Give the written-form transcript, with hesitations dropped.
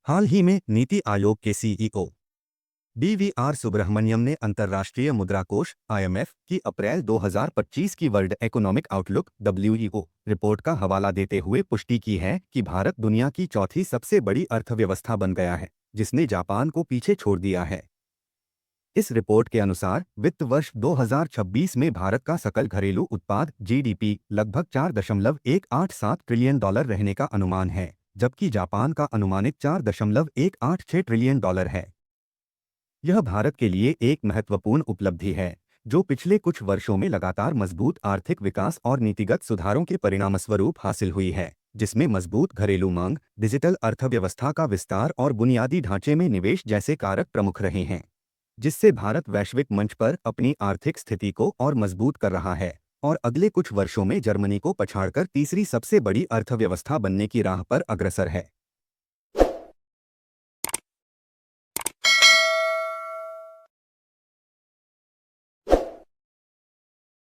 हाल ही में नीति आयोग के CEO DVR Subrahmanyam ने अंतर्राष्ट्रीय मुद्रा कोष आईएमएफ की अप्रैल 2025 की world economic outlook WEO report का हवाला देते हुए पुष्टि की है कि भारत दुनिया की चौथी सबसे बड़ी अर्थव्यवस्था बन गया है, जिसने जापान को पीछे छोड़ दिया है। इस रिपोर्ट के अनुसार वित्त वर्ष 2026 में भारत का सकल घरेलू उत्पाद जीडीपी लगभग 4.187 ट्रिलियन डॉलर रहने का अनुमान है, जबकि जापान का अनुमानित 4.186 ट्रिलियन डॉलर है। यह भारत के लिए एक महत्वपूर्ण उपलब्धि है, जो पिछले कुछ वर्षों में लगातार मजबूत आर्थिक विकास और नीतिगत सुधारों के परिणामस्वरूप हासिल हुई है, जिसमें मजबूत घरेलू मांग, डिजिटल अर्थव्यवस्था का विस्तार और बुनियादी ढांचे में निवेश जैसे कारक प्रमुख रहे हैं, जिससे भारत वैश्विक मंच पर अपनी आर्थिक स्थिति को और मजबूत कर रहा है और अगले कुछ वर्षों में जर्मनी को पछाड़कर तीसरी सबसे बड़ी अर्थव्यवस्था बनने की राह पर अग्रसर है।